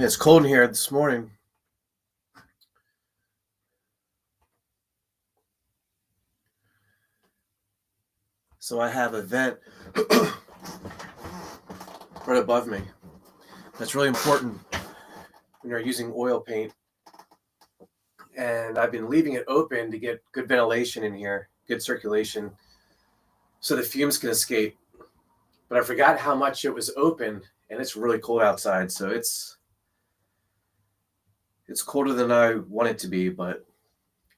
It's cold in here this morning. So I have a vent right above me. That's really important when you're using oil paint. And I've been leaving it open to get good ventilation in here, good circulation, so the fumes can escape. But I forgot how much it was open, and it's really cold outside. So it's colder than I want it to be, but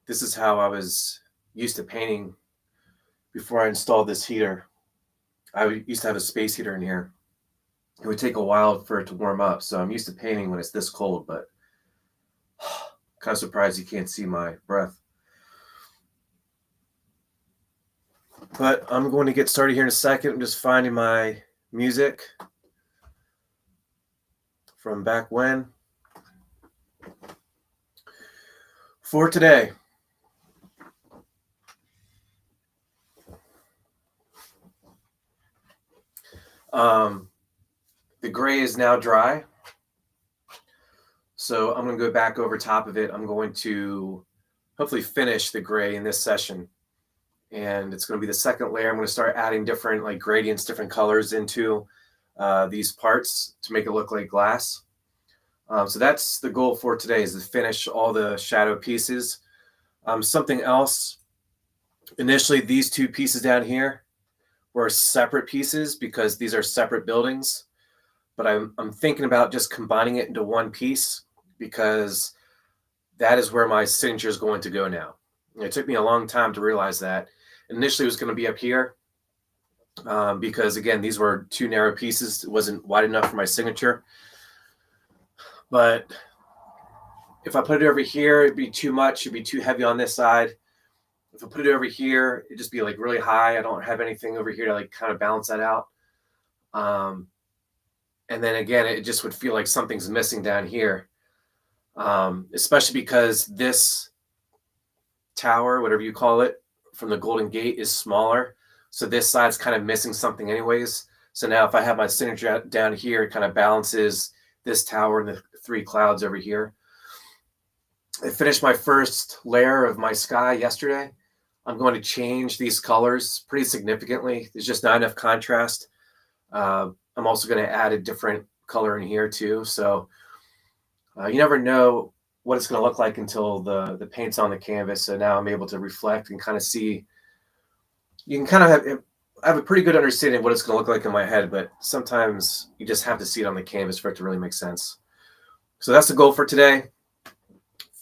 this is how I was used to painting before I installed this heater. I used to have a space heater in here. It would take a while for it to warm up, so I'm used to painting when it's this cold, but kind of surprised you can't see my breath. But I'm going to get started here in a second. I'm just finding my music from back when. For today, the gray is now dry. So I'm going to go back over top of it. I'm going to hopefully finish the gray in this session. And it's going to be the second layer. I'm going to start adding different like gradients, different colors into these parts to make it look like glass. So that's the goal for today, is to finish all the shadow pieces. Something else, initially these two pieces down here were separate pieces because these are separate buildings. But I'm thinking about just combining it into one piece, because that is where my signature is going to go now. It took me a long time to realize that. Initially it was going to be up here because, again, these were two narrow pieces. It wasn't wide enough for my signature. But if I put it over here, it'd be too much. It'd be too heavy on this side. If I put it over here, it'd just be like really high. I don't have anything over here to like kind of balance that out. And then again, it just would feel like something's missing down here. Especially because this tower, whatever you call it, from the Golden Gate is smaller. So this side's kind of missing something anyways. So now if I have my signature down here, it kind of balances this tower and the three clouds over here. I finished my first layer of my sky yesterday. I'm going to change these colors pretty significantly. There's just not enough contrast. I'm also going to add a different color in here too. So you never know what it's going to look like until the paint's on the canvas. So now I'm able to reflect and kind of see. You can kind of have a pretty good understanding of what it's going to look like in my head, but sometimes you just have to see it on the canvas for it to really make sense. So that's the goal for today.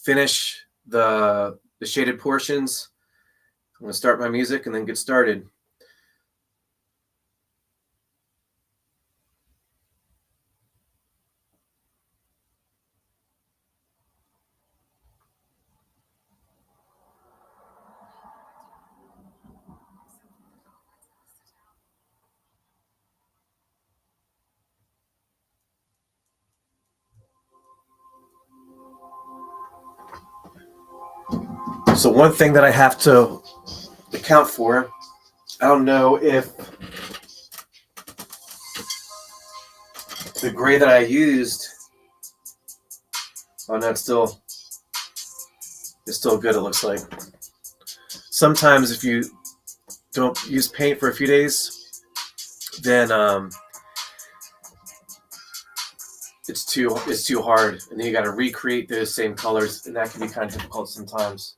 Finish the shaded portions. I'm going to start my music and then get started. So one thing that I have to account for, I don't know if the gray that I used, oh no, it's still good, it looks like. Sometimes if you don't use paint for a few days, then it's too hard, and then you got to recreate those same colors, and that can be kind of difficult sometimes.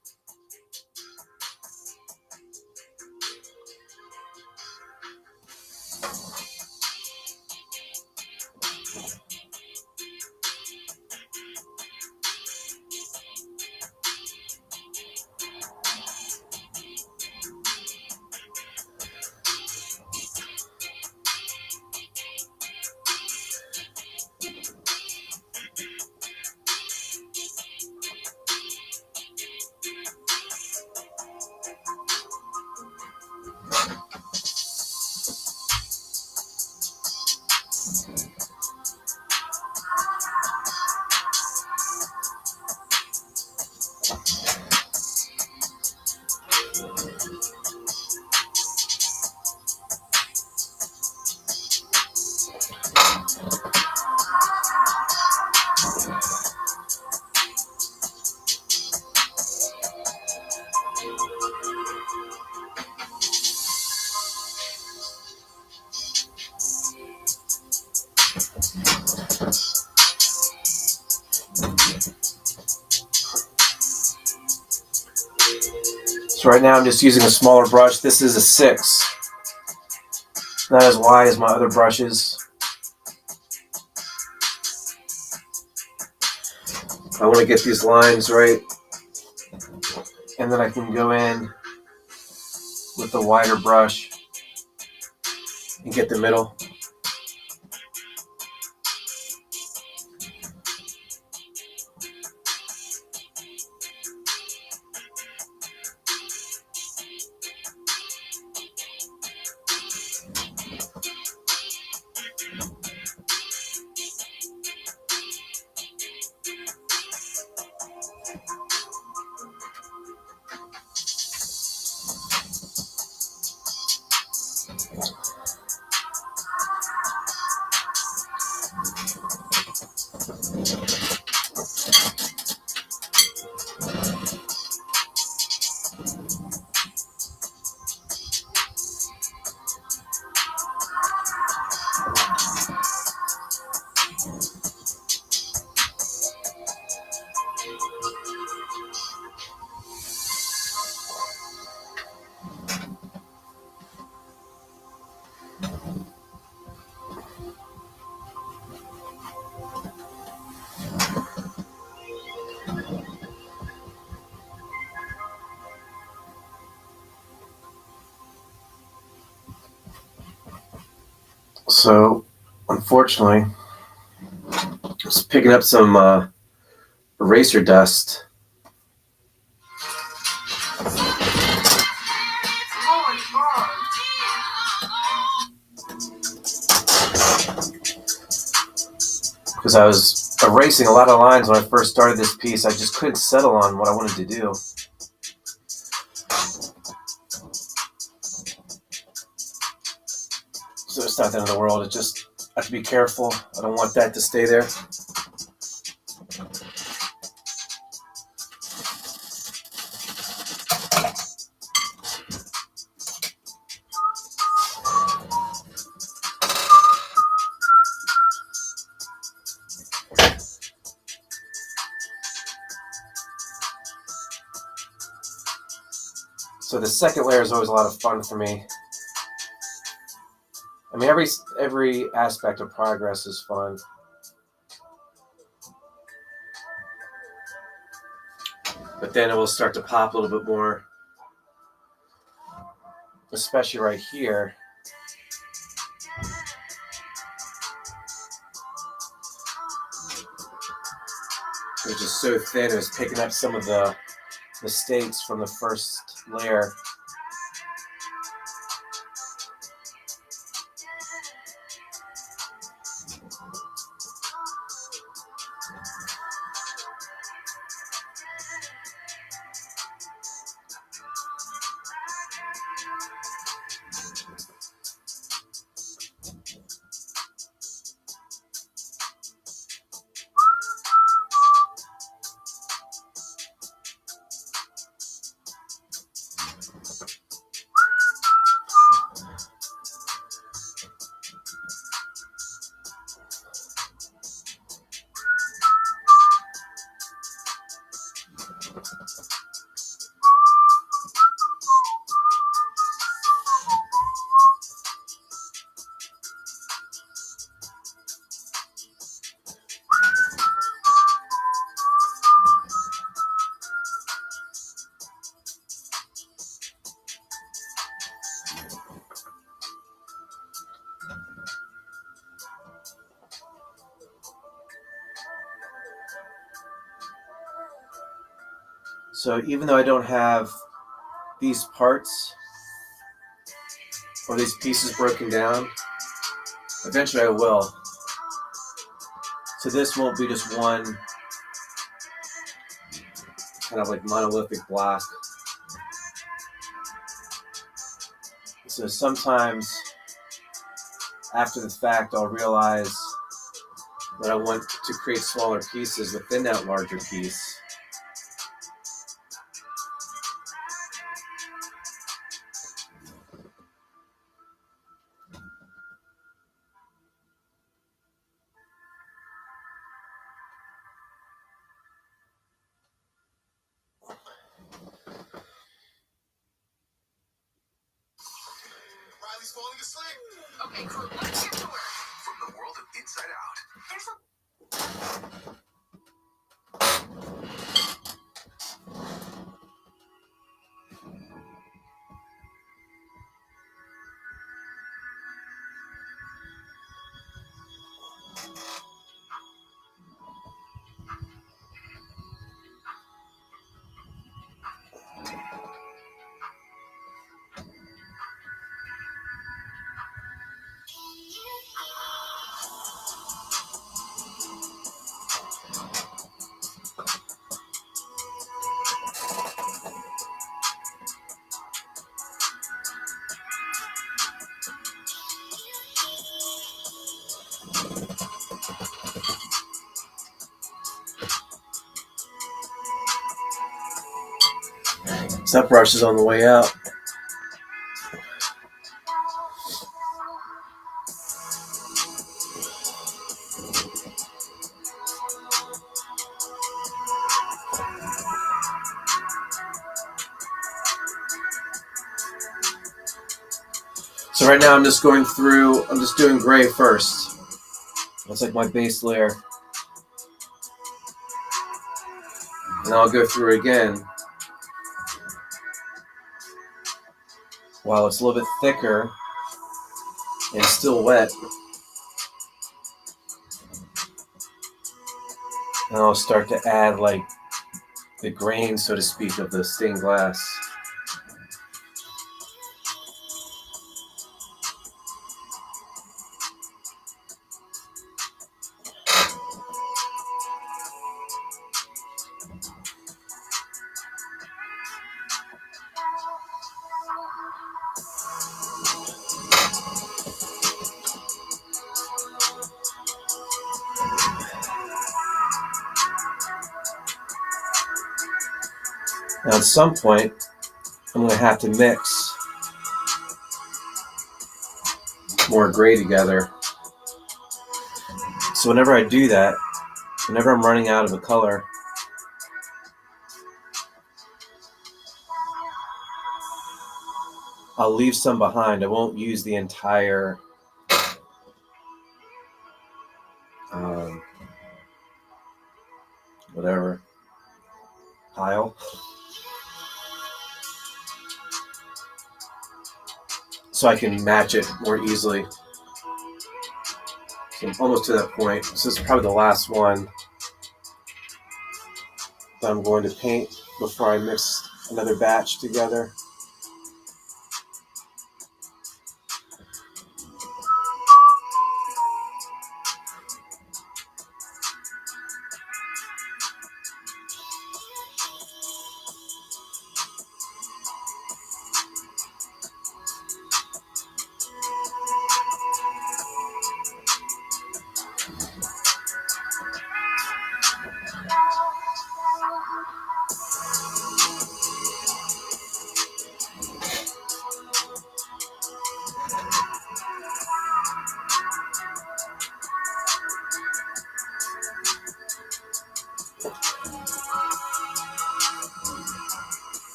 So right now I'm just using a smaller brush. This is a 6. Not as wide as my other brushes. I want to get these lines right, and then I can go in with the wider brush and get the middle. So, unfortunately, just picking up some eraser dust. Because I was erasing a lot of lines when I first started this piece. I just couldn't settle on what I wanted to do. So it's not the end of the world. It just, I have to be careful. I don't want that to stay there. So the second layer is always a lot of fun for me. I mean, every aspect of progress is fun. But then it will start to pop a little bit more, especially right here. It was just so thin, it was picking up some of the mistakes from the first layer. So even though I don't have these parts or these pieces broken down, eventually I will. So this won't be just one kind of like monolithic block. So sometimes after the fact, I'll realize that I want to create smaller pieces within that larger piece. falling asleep. Okay, crew, let's get to work. From the world of Inside Out. There's a... So that brush is on the way out. So right now I'm just going through, I'm just doing gray first. That's like my base layer. And I'll go through again while it's a little bit thicker and still wet. And I'll start to add like the grain, so to speak, of the stained glass. Now at some point, I'm going to have to mix more gray together. So whenever I do that, whenever I'm running out of a color, I'll leave some behind. I won't use the entire whatever pile. So I can match it more easily. So I'm almost to that point. This is probably the last one that I'm going to paint before I mix another batch together.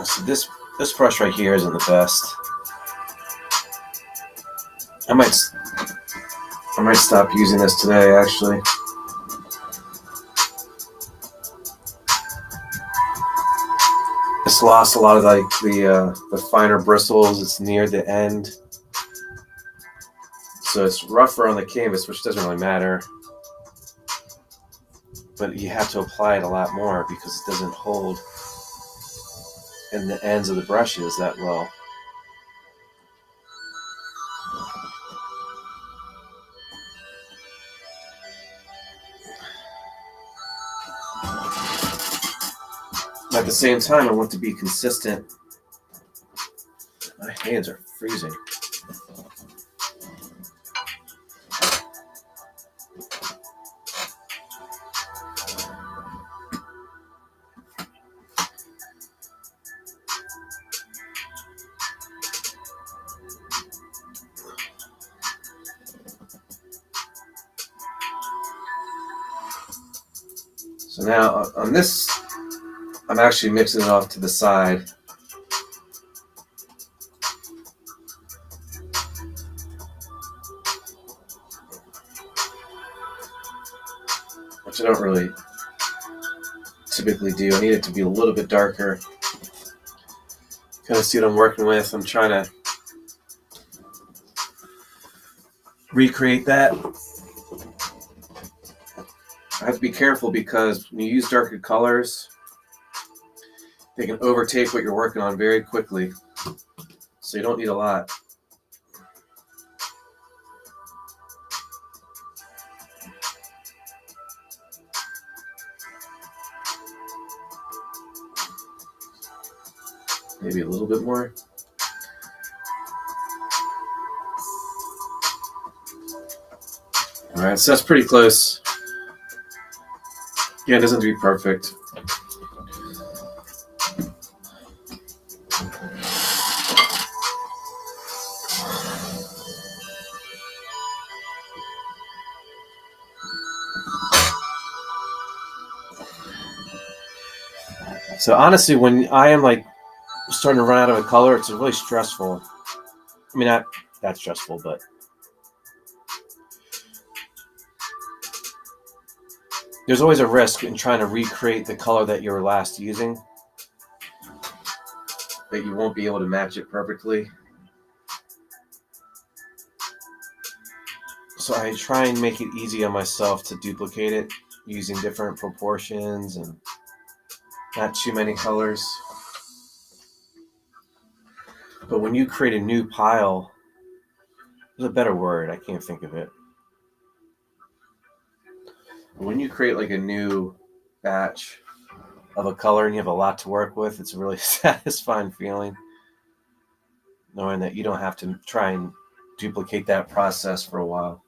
So this brush right here isn't the best. I might stop using this today, actually. It's lost a lot of like the finer bristles. It's near the end, so it's rougher on the canvas, which doesn't really matter. But you have to apply it a lot more because it doesn't hold in the ends of the brushes that well. At the same time, I want to be consistent. My hands are freezing. So now on this, I'm actually mixing it off to the side. Which I don't really typically do. I need it to be a little bit darker. Kind of see what I'm working with. I'm trying to recreate that. I have to be careful because when you use darker colors, they can overtake what you're working on very quickly. So you don't need a lot. Maybe a little bit more. All right, so that's pretty close. Yeah, it doesn't have to be perfect. So honestly, when I am like starting to run out of a color, it's really stressful. I mean, not that stressful, but there's always a risk in trying to recreate the color that you were last using, that you won't be able to match it perfectly. So I try and make it easy on myself to duplicate it using different proportions and not too many colors. But when you create a new pile, there's a better word, I can't think of it. When you create like a new batch of a color and you have a lot to work with, it's a really satisfying feeling knowing that you don't have to try and duplicate that process for a while.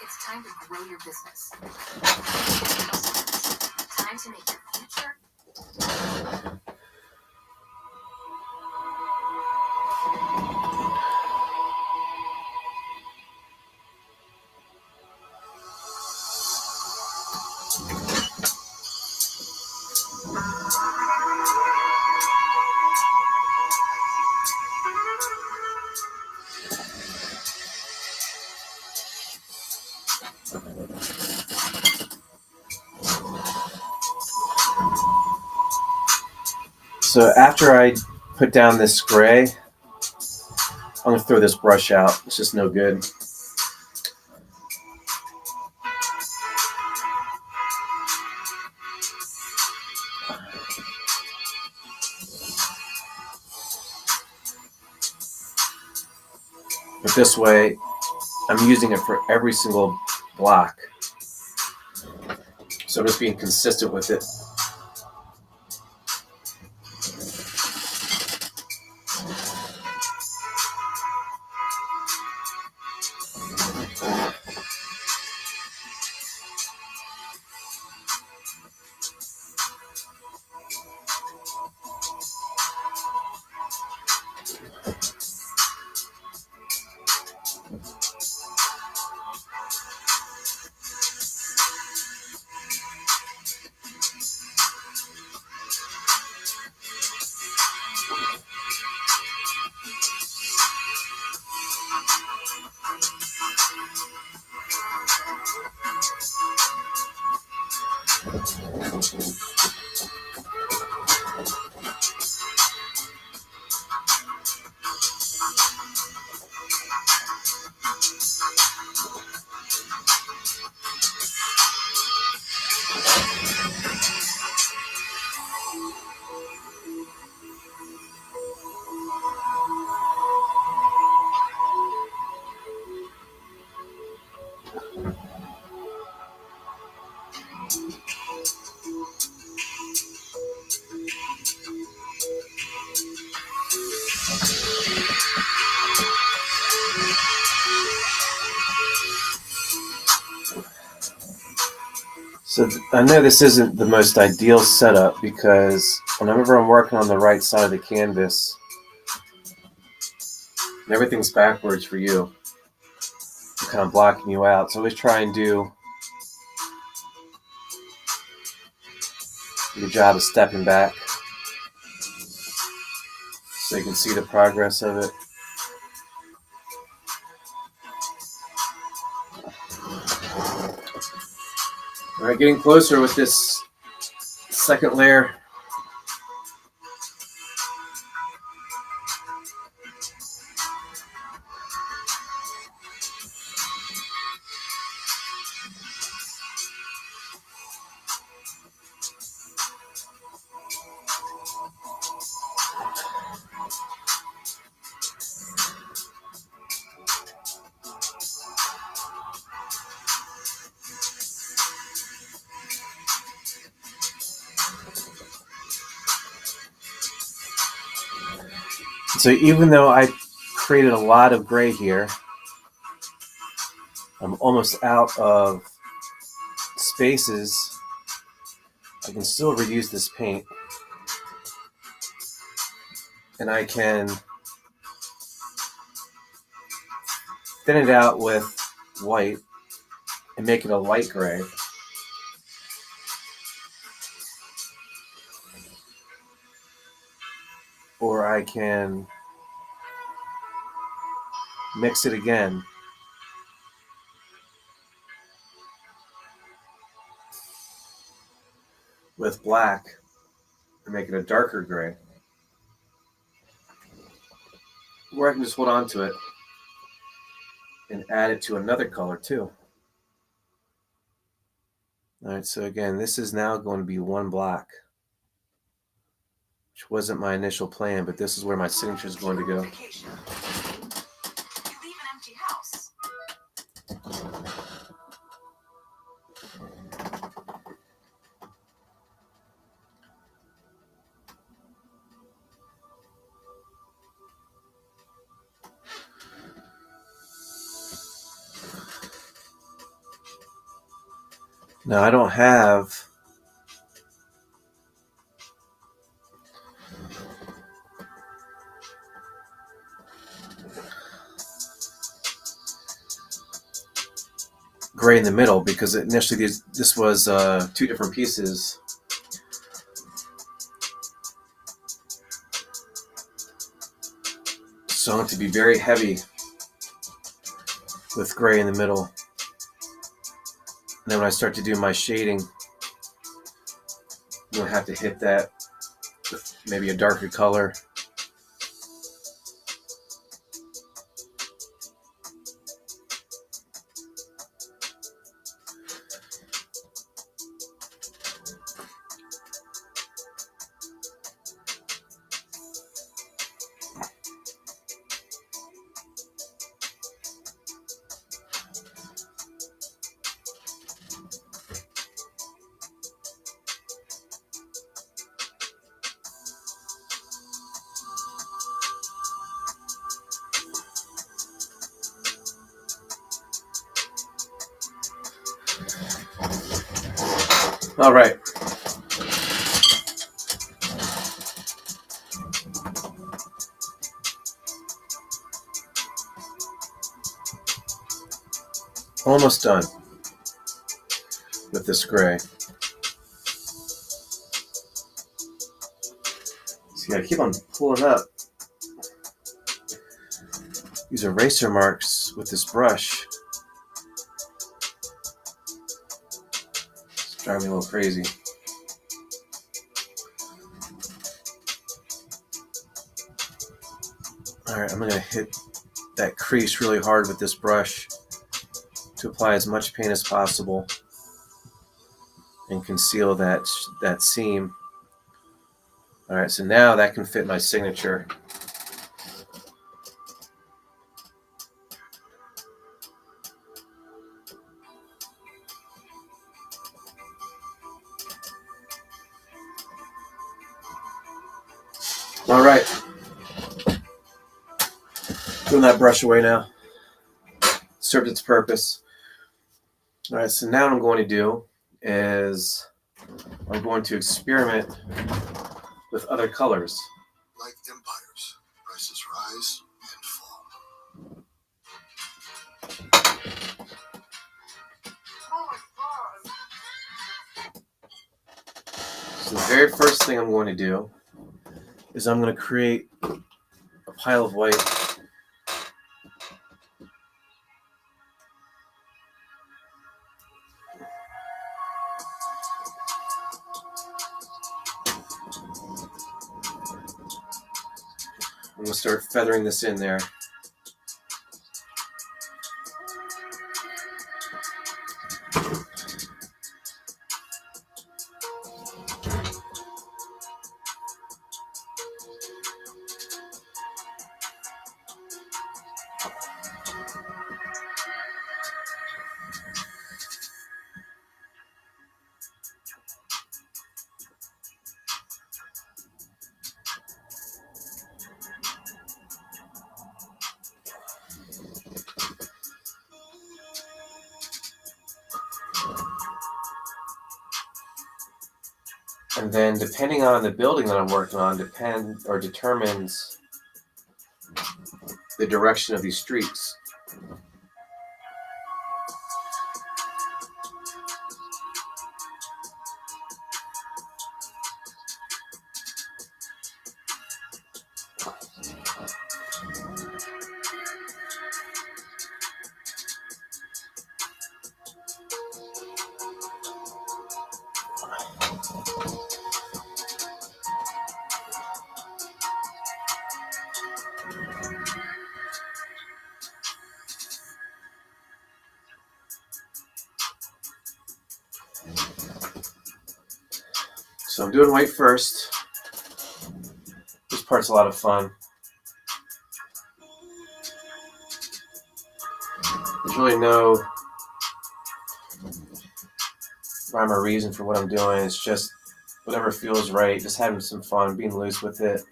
It's time to grow your business. Time to make your future. So after I put down this gray, I'm going to throw this brush out. It's just no good. But this way, I'm using it for every single block. So I'm just being consistent with it. So I know this isn't the most ideal setup because whenever I'm working on the right side of the canvas, and everything's backwards for you, I'm kind of blocking you out. So always try and do a good job of stepping back so you can see the progress of it. All right, getting closer with this second layer. So even though I created a lot of gray here, I'm almost out of spaces. I can still reuse this paint, and I can thin it out with white and make it a light gray. Or I can mix it again with black and make it a darker gray. Or I can just hold on to it and add it to another color too. All right, so again, this is now going to be one black, which wasn't my initial plan, but this is where my signature is going to go. You leave an empty house. Now I don't have gray in the middle because initially this was two different pieces. So I want it to be very heavy with gray in the middle. And then when I start to do my shading, I'm going to have to hit that with maybe a darker color. All right. Almost done with this gray. See, I keep on pulling up these eraser marks with this brush. It's driving me a little crazy. All right, I'm going to hit that crease really hard with this brush to apply as much paint as possible and conceal that seam. All right, so now that can fit my signature. All right, throwing that brush away now. Served its purpose. All right, so now what I'm going to do is I'm going to experiment with other colors. Like empires, prices rise and fall. So the very first thing I'm going to do is I'm going to create a pile of white. I'm going to start feathering this in there. And then depending on the building that I'm working on determines the direction of these streaks. So I'm doing white first. This part's a lot of fun. There's really no rhyme or reason for what I'm doing. It's just whatever feels right, just having some fun, being loose with it,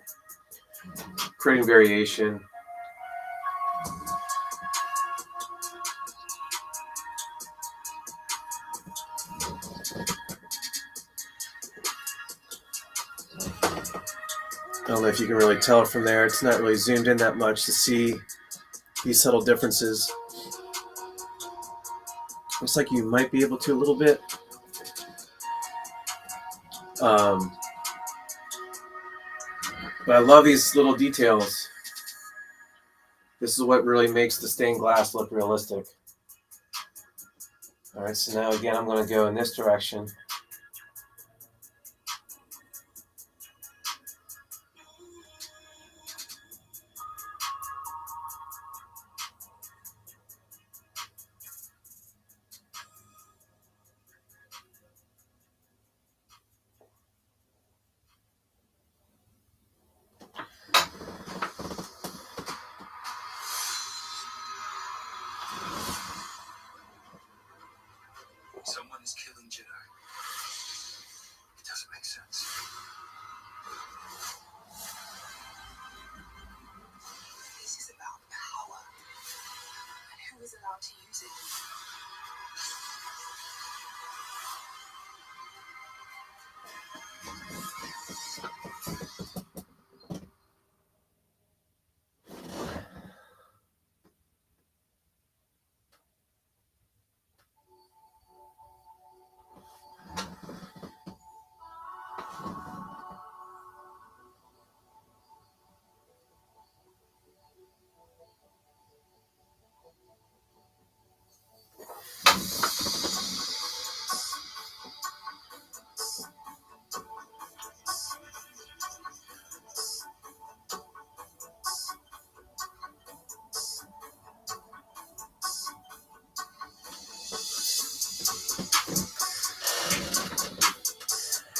creating variation. I don't know if you can really tell from there. It's not really zoomed in that much to see these subtle differences. Looks like you might be able to a little bit. But I love these little details. This is what really makes the stained glass look realistic. All right, so now again, I'm going to go in this direction. Someone is killing Jedi. It doesn't make sense. This is about power. And who is allowed to use it?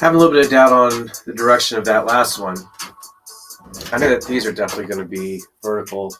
Having a little bit of doubt on the direction of that last one. I know that these are definitely going to be vertical.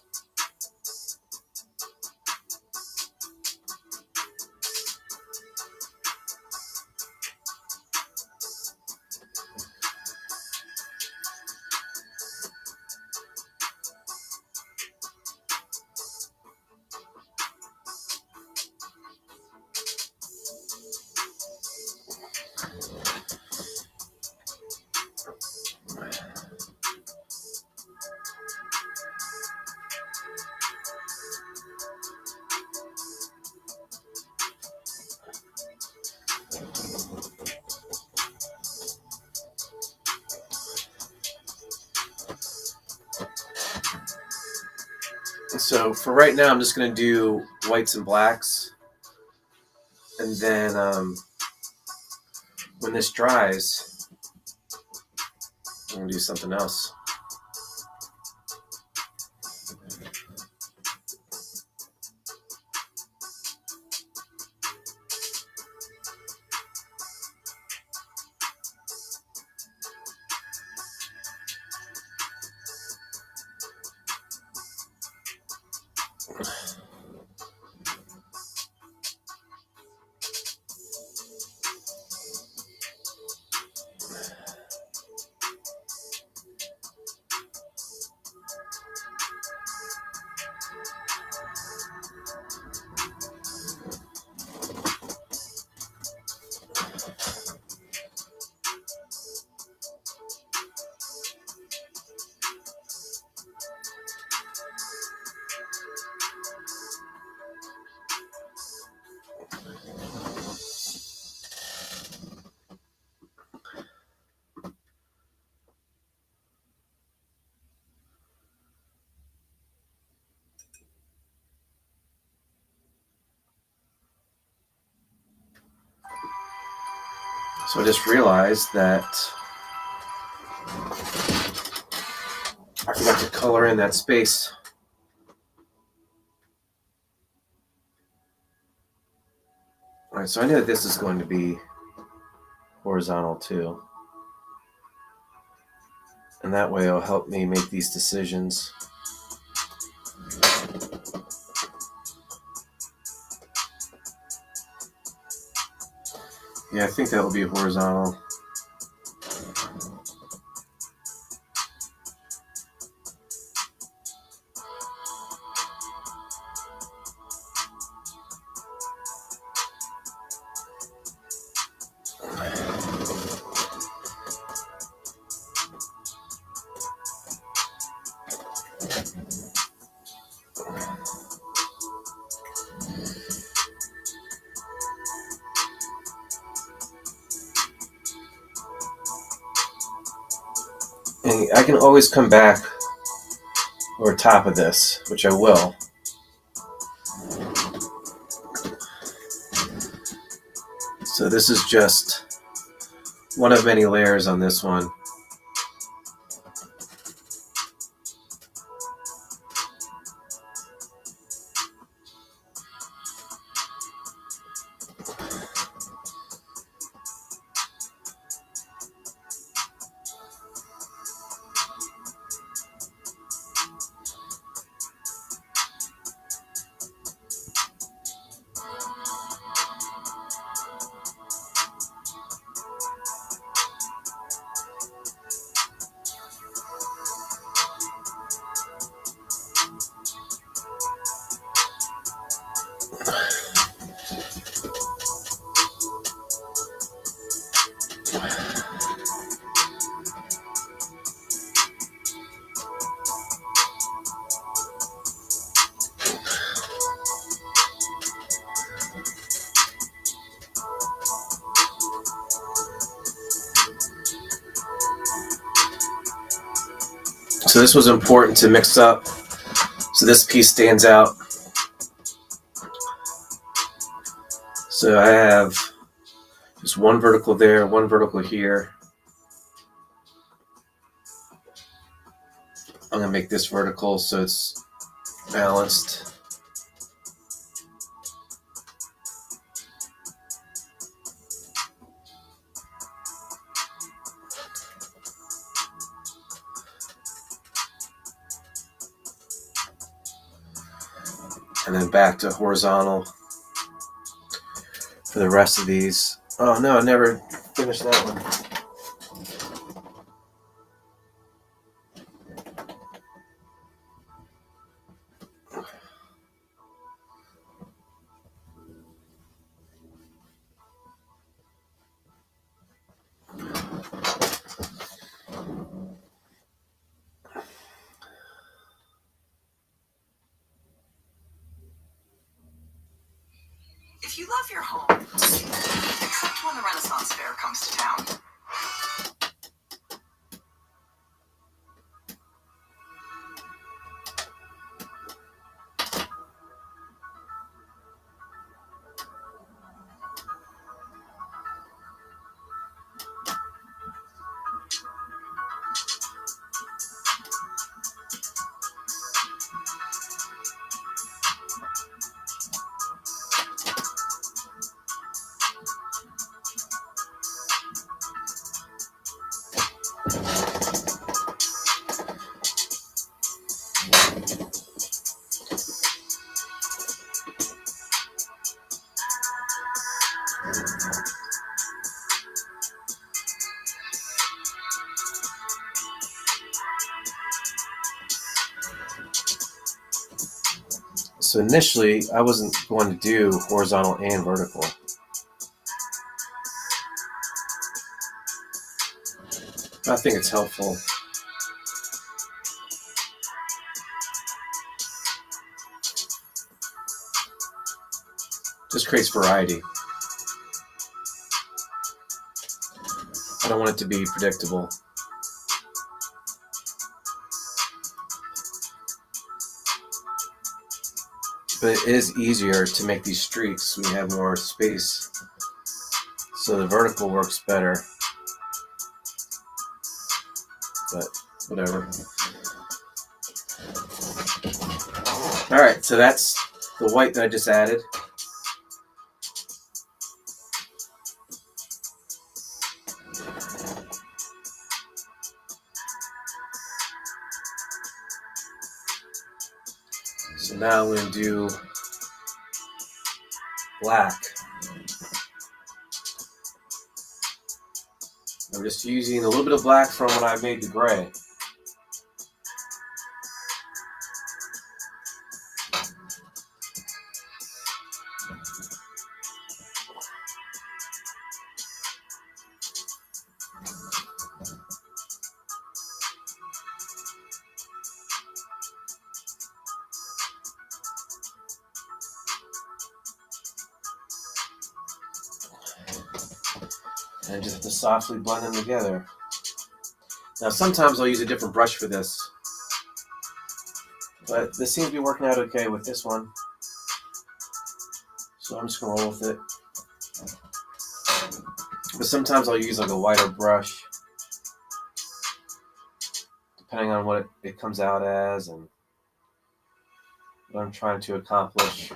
So for right now, I'm just going to do whites and blacks. And then when this dries, I'm going to do something else. So I just realized that I forgot to color in that space. All right, so I know that this is going to be horizontal too. And that way it'll help me make these decisions. Yeah, I think that will be horizontal. And I can always come back over top of this, which I will. So this is just one of many layers on this one. So this was important to mix up so this piece stands out. So I have just one vertical there, one vertical here. I'm going to make this vertical so it's balanced. and then back to horizontal for the rest of these. Oh no, I never finished that one. If you love your home, except when the Renaissance Fair comes to town. So initially, I wasn't going to do horizontal and vertical. I think it's helpful. Just creates variety. I don't want it to be predictable. But it is easier to make these streaks when you have more space. So the vertical works better. But whatever. Alright, so that's the white that I just added. So now I'm going to do black. I'm just using a little bit of black from when I made the gray. And just have to softly blend them together. Now sometimes I'll use a different brush for this, but this seems to be working out okay with this one. So I'm just going to roll with it. But sometimes I'll use like a wider brush, depending on what it comes out as and what I'm trying to accomplish.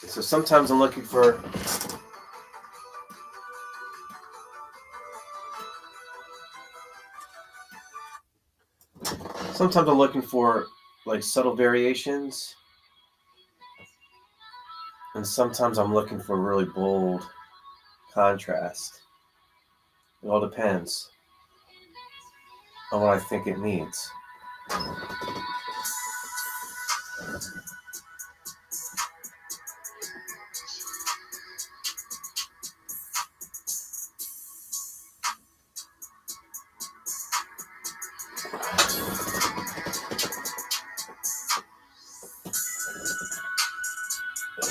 So sometimes I'm looking for like subtle variations, and sometimes I'm looking for really bold contrast. It all depends on what I think it needs.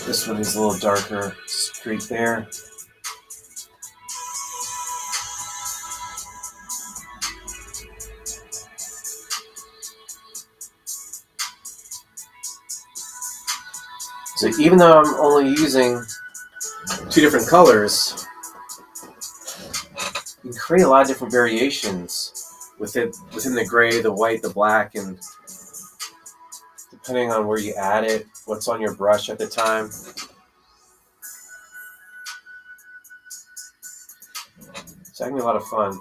This one needs a little darker streak there. So even though I'm only using two different colors, you can create a lot of different variations within the gray, the white, the black, and depending on where you add it, what's on your brush at the time. So that can be a lot of fun.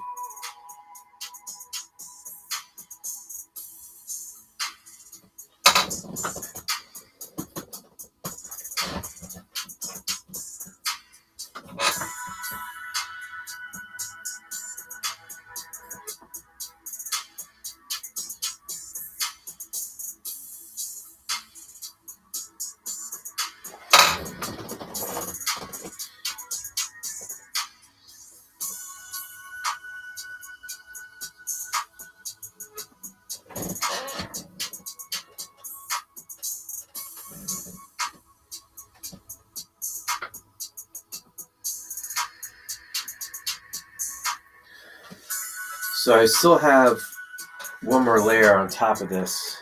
So I still have one more layer on top of this.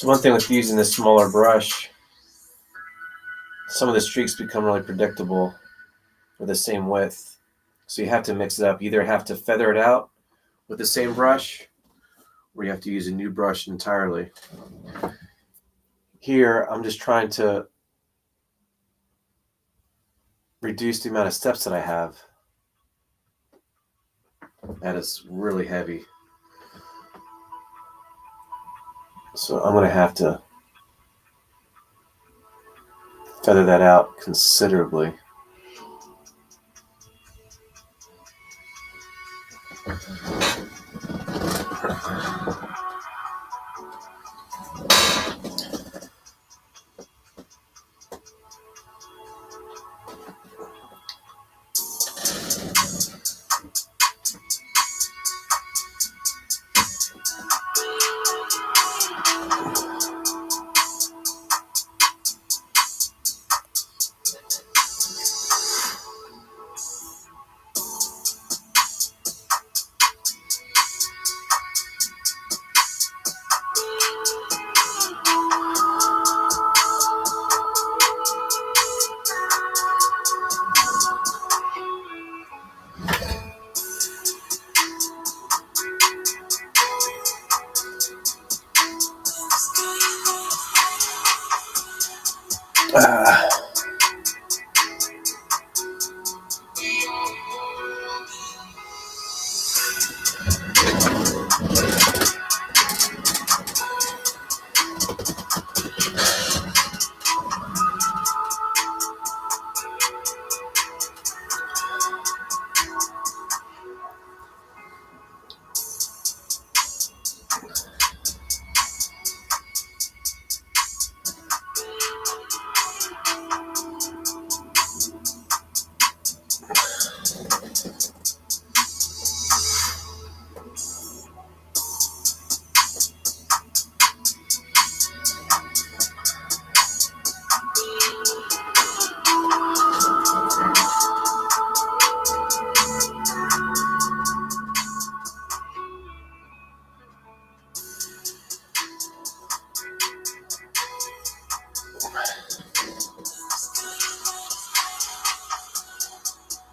So one thing with using this smaller brush, some of the streaks become really predictable with the same width. So you have to mix it up. You either have to feather it out with the same brush, or you have to use a new brush entirely. Here, I'm just trying to reduce the amount of steps that I have. That is really heavy. So I'm going to have to feather that out considerably.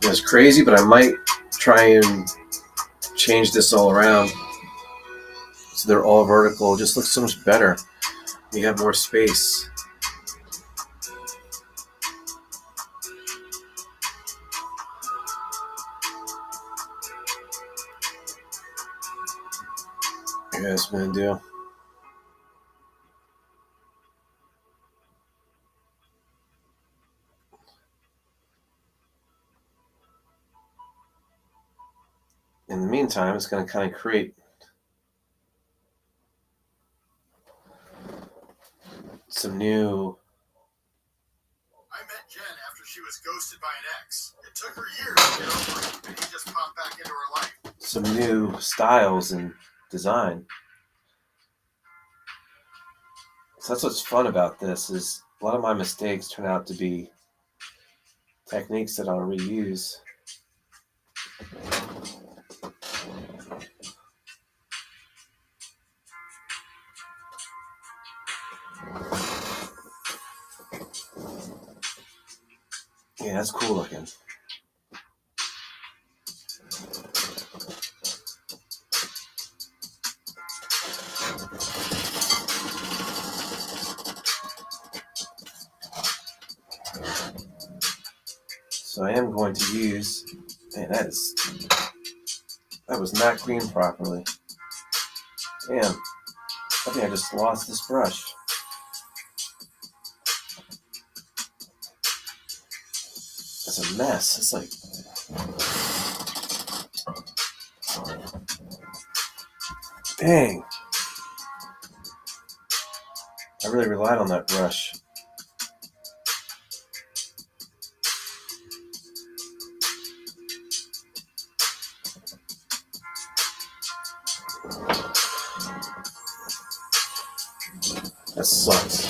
It's crazy, but I might try and change this all around so they're all vertical. It just looks so much better. You have more space. Yes, man, do. In the meantime, it's going to kind of create some new. I met Jen after she was ghosted by an ex. It took her years to get over it, and he just popped back into her life. Some new styles and design. So that's what's fun about this is a lot of my mistakes turn out to be techniques that I'll reuse. Yeah, that's cool looking. So I am going to use, man, that was not cleaned properly. Damn, I think I just lost this brush. It's a mess. It's like, dang. I really relied on that brush. That sucks.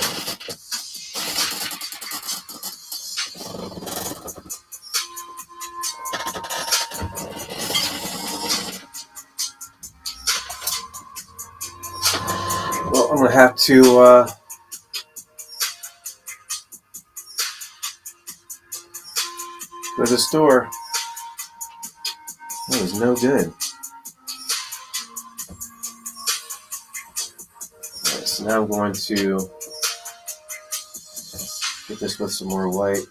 Well, I'm going to have to go to the store. That was no good. Alright, so now I'm going to get this with some more white.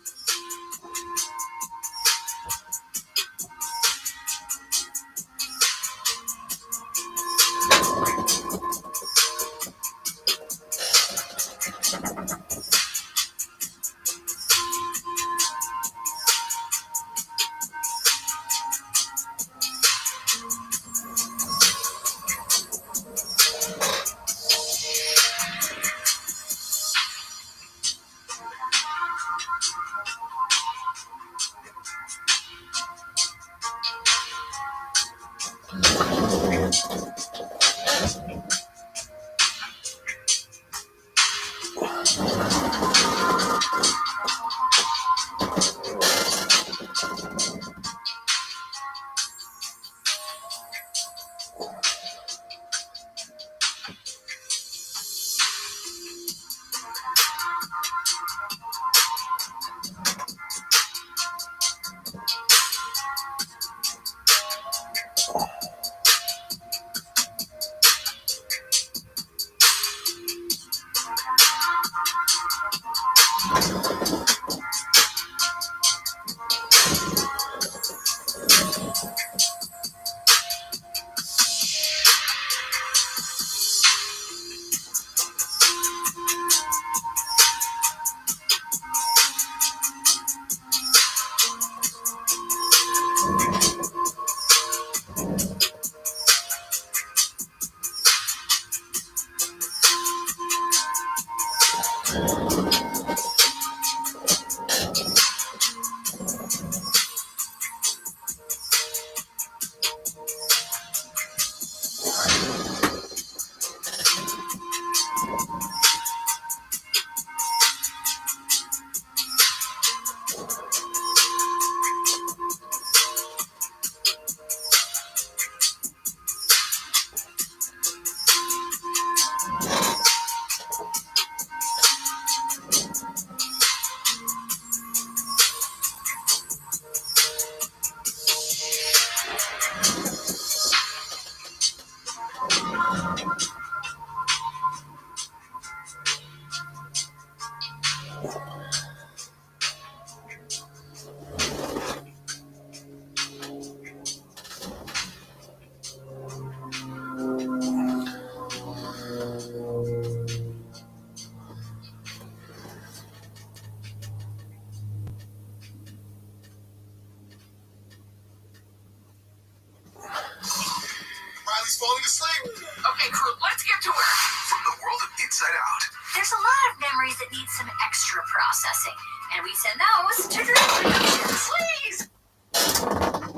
that need some extra processing, and we send those to Dream Productions. Please.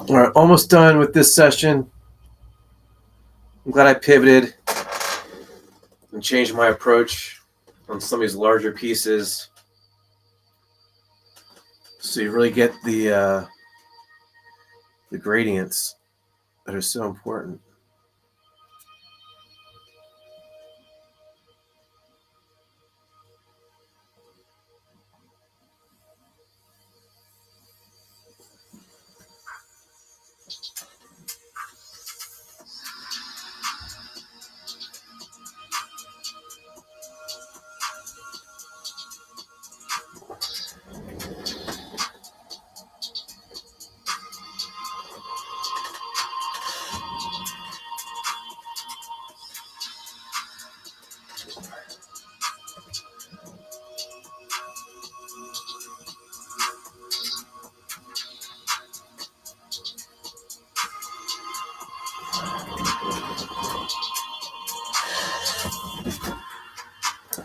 All right, almost done with this session. I'm glad I pivoted and changed my approach on some of these larger pieces, so you really get the gradients that are so important.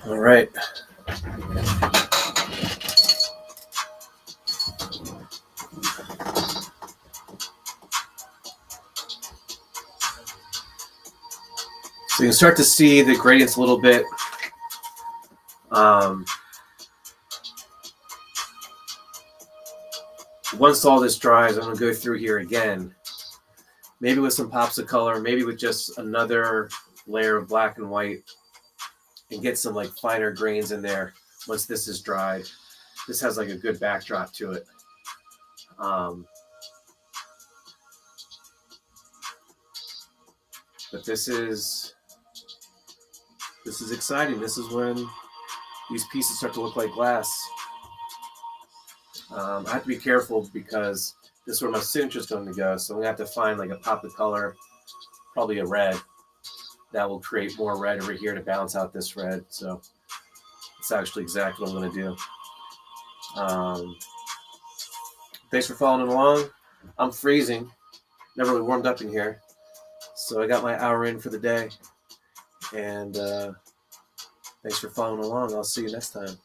All right. So you can start to see the gradients a little bit. Once all this dries, I'm going to go through here again, maybe with some pops of color, maybe with just another layer of black and white, and get some like finer grains in there once this is dried. This has like a good backdrop to it. But this is exciting. This is when these pieces start to look like glass. I have to be careful because this is where my signature is going to go. So I'm going to have to find like a pop of color, probably a red. That will create more red over here to balance out this red. So it's actually exactly what I'm going to do. Thanks for following along. I'm freezing. Never really warmed up in here. So I got my hour in for the day. And thanks for following along. I'll see you next time.